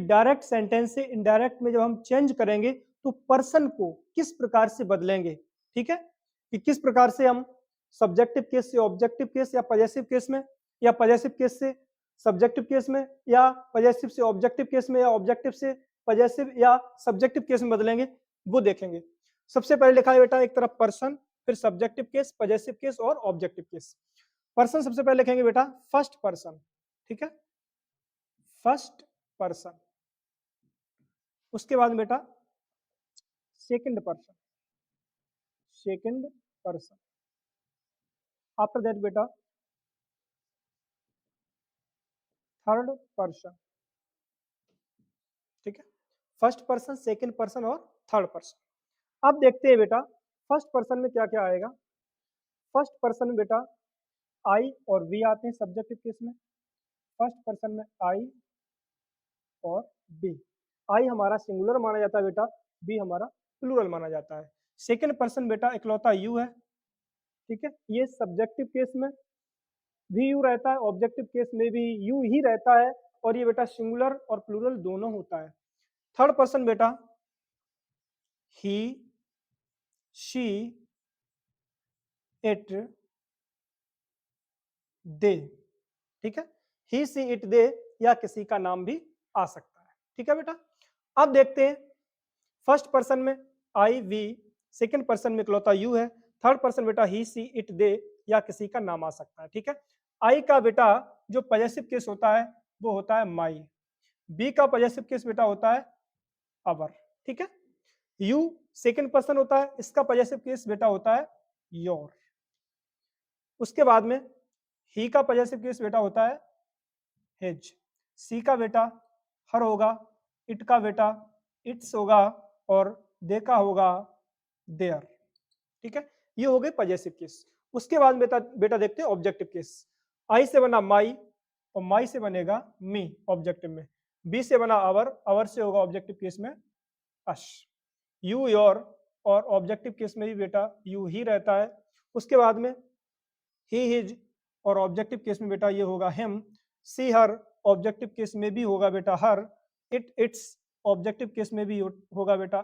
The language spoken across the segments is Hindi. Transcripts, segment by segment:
डायरेक्ट सेंटेंस से इनडायरेक्ट में जब हम चेंज करेंगे तो पर्सन को किस प्रकार से बदलेंगे, ठीक है, कि किस प्रकार से हम सब्जेक्टिव केस से ऑब्जेक्टिव केस या पजेसिव केस में, या पजेसिव केस से सब्जेक्टिव केस में, या पजेसिव से ऑब्जेक्टिव केस में, या ऑब्जेक्टिव से पजेसिव या सब्जेक्टिव केस में बदलेंगे, वो देखेंगे। सबसे पहले लिखा है बेटा एक तरफ पर्सन, फिर सब्जेक्टिव केस, पजेसिव केस और ऑब्जेक्टिव केस। पर्सन सबसे पहले लिखेंगे बेटा फर्स्ट पर्सन, ठीक है, फर्स्ट पर्सन। उसके बाद बेटा second person, second person. After that बेटा थर्ड पर्सन, ठीक है, फर्स्ट पर्सन, सेकंड पर्सन और थर्ड पर्सन। अब देखते हैं बेटा फर्स्ट पर्सन में क्या क्या आएगा। फर्स्ट पर्सन में बेटा आई और वी आते हैं सब्जेक्टिव केस में। फर्स्ट पर्सन में आई और बी। आई हमारा सिंगुलर माना जाता है बेटा, बी हमारा प्लूरल माना जाता है। सेकंड पर्सन बेटा इकलौता यू है, ठीक है, ये सब्जेक्टिव केस में भी यू रहता है, ऑब्जेक्टिव केस में भी यू ही रहता है, और ये बेटा सिंगुलर और प्लूरल दोनों होता है। थर्ड पर्सन बेटा ही, शी, इट, दे, ठीक है, ही, सी, इट, दे या किसी का नाम भी आ सकता है, ठीक है बेटा। अब देखते हैं फर्स्ट पर्सन में आई वी, सेकंड पर्सन में इकलौता यू है, थर्ड पर्सन बेटा ही, सी, इट, दे या किसी का नाम आ सकता है, ठीक है। आई का बेटा जो पजेसिव केस होता है वो होता है माई, बी का पजेसिव केस बेटा होता है अवर, ठीक है। यू सेकंड पर्सन होता है, इसका पजेसिव केस बेटा होता है योर। उसके बाद में ही का पजेसिव केस बेटा होता है हिज, सी का बेटा हर होगा, इट का बेटा इट्स होगा और दे का होगा देयर, ठीक है। ये हो गए पजेसिव केस। उसके बाद बेटा बेटा देखते हैं ऑब्जेक्टिव केस। आई से बना माई और माई से बनेगा मी ऑब्जेक्टिव में, बी से बना आवर, आवर से होगा ऑब्जेक्टिव केस में अश, यू योर और ऑब्जेक्टिव केस में भी बेटा यू ही रहता है। उसके बाद में ही हिज और ऑब्जेक्टिव केस में बेटा ये होगा him, she her objective case में भी होगा बेटा हर, इट इट्स ऑब्जेक्टिव केस में भी होगा बेटा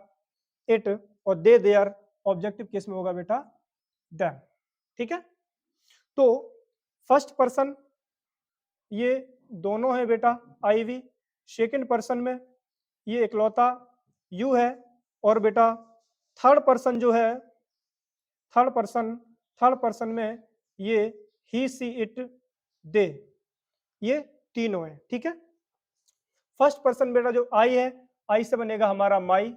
इट, और दे देयर ऑब्जेक्टिव केस में होगा बेटा देम, ठीक है। तो फर्स्ट पर्सन ये दोनों है बेटा आई वी, सेकेंड पर्सन में ये इकलौता यू है, और बेटा थर्ड पर्सन जो है थर्ड पर्सन में ये ही, सी, इट, दे, ये तीनों है, ठीक है। फर्स्ट पर्सन बेटा जो आई है, आई से बनेगा हमारा माई,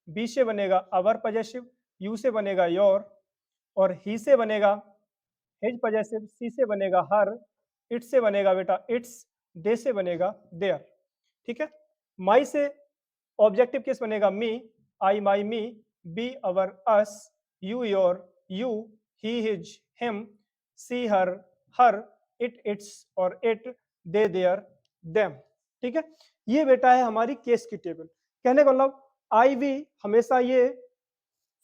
बी से बनेगा अवर पजेसिव, यू से बनेगा योर, और ही से बनेगा हिज पजेसिव, सी से बनेगा हर, इट से बनेगा बेटा इट्स, दे से बनेगा देयर, ठीक है। माई से ऑब्जेक्टिव केस बनेगा me, I my me, we our us, you your, you he his him, she her, it its और इट, दे देयर देम, ठीक है। ये बेटा है हमारी केस की टेबल। कहने का मतलब आई वी हमेशा ये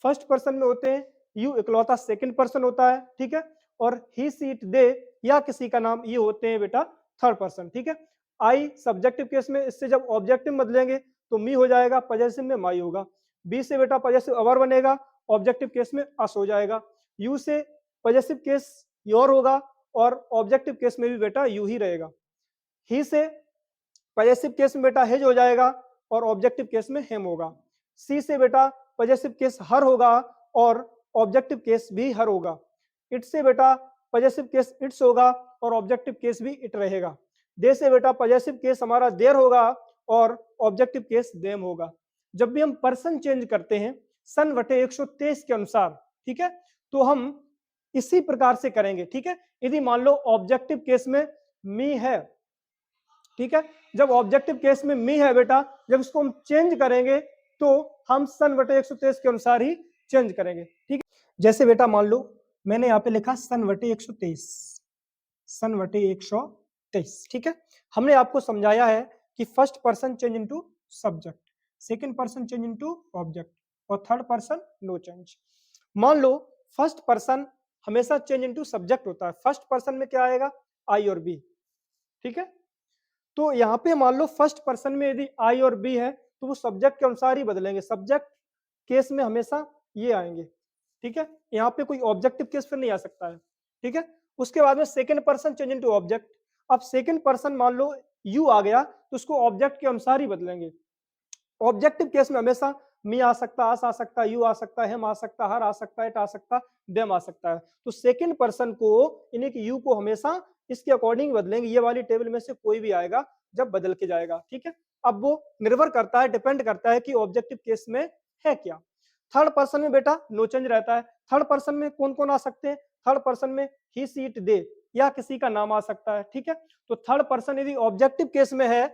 फर्स्ट पर्सन में होते हैं, यू इकलौता सेकंड पर्सन होता है, ठीक है, और ही, सी, इट, दे या किसी का नाम ये होते हैं बेटा थर्ड पर्सन, ठीक है। आई सब्जेक्टिव केस में इससे जब ऑब्जेक्टिव बदलेंगे तो मी हो जाएगा, पजेसिव में माई होगा, बी से बेटा पजेसिव अवर बनेगा, ऑब्जेक्टिव केस में अस हो जाएगा, यू से पजेसिव केस योर होगा और ऑब्जेक्टिव केस में भी बेटा यू ही रहेगा, ही से पजेसिव केस में बेटा हिज हो जाएगा और ऑब्जेक्टिव केस में हिम होगा, सी से बेटा पजेसिव केस हर होगा और ऑब्जेक्टिव केस भी हर होगा, इट से बेटा पजेसिव केस इट्स होगा और ऑब्जेक्टिव केस भी इट रहेगा, दे से बेटा पजेसिव केस हमारा देर होगा और ऑब्जेक्टिव केस देम होगा। जब भी हम पर्सन चेंज करते हैं सन बटे 123 के अनुसार, ठीक है, तो हम इसी प्रकार से करेंगे, ठीक है। यदि मान लो ऑब्जेक्टिव केस में मी है, ठीक है, जब ऑब्जेक्टिव केस में मी है बेटा, जब इसको हम चेंज करेंगे तो हम सन बटे 123 के अनुसार ही चेंज करेंगे, ठीक है। जैसे बेटा मान लो मैंने यहाँ पे लिखा सन बटे 123, सन बटे 123, ठीक है। हमने आपको समझाया है कि first person change into subject, second person change into object और थर्ड पर्सन नो चेंज। मान लो फर्स्ट पर्सन हमेशा चेंज इनटू सब्जेक्ट होता है, फर्स्ट पर्सन में क्या आएगा आई और बी, ठीक है। तो यहाँ पे मान लो फर्स्ट पर्सन में यदि आई और बी है तो वो सब्जेक्ट के अनुसार ही बदलेंगे, सब्जेक्ट केस में हमेशा ये आएंगे, ठीक है। यहाँ पे कोई ऑब्जेक्टिव केस फिर नहीं आ सकता है, ठीक है। उसके बाद में second person change into object. अब सेकंड पर्सन मान लो यू आ गया तो उसको ऑब्जेक्ट के अनुसार ही बदलेंगे। ऑब्जेक्टिव केस में हमेशा मी आ सकता, आस आ सकता, यू आ सकता, हिम आ सकता, हर आ सकता, इट आ सकता, देम आ सकता है। तो सेकंड पर्सन को यानी कि यू को हमेशा इसके अकॉर्डिंग बदलेंगे, ये वाली टेबल में से कोई भी आएगा जब बदल के जाएगा, ठीक है। अब वो निर्भर करता है, डिपेंड करता है कि ऑब्जेक्टिव केस में है क्या। थर्ड पर्सन में बेटा नो चेंज रहता है। थर्ड पर्सन में कौन कौन आ सकते हैं? थर्ड पर्सन में ही, सी, इट, दे या किसी का नाम आ सकता है, ठीक है। तो थर्ड पर्सन यदि ऑब्जेक्टिव केस में है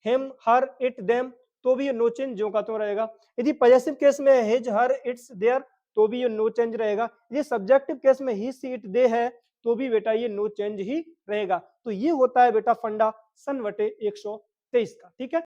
हिम, हर, इट, देम, तो भी ये नो चेंज ज्यों का त्यों रहेगा। यदि पॉजेसिव केस में है हिज, हर, इट्स, देयर, तो भी ये नो चेंज रहेगा। यदि सब्जेक्टिव केस में ही, सी, इट, दे है तो भी बेटा ये नो चेंज ही रहेगा। तो ये होता है बेटा फंडा सन बटे 123 का, ठीक है।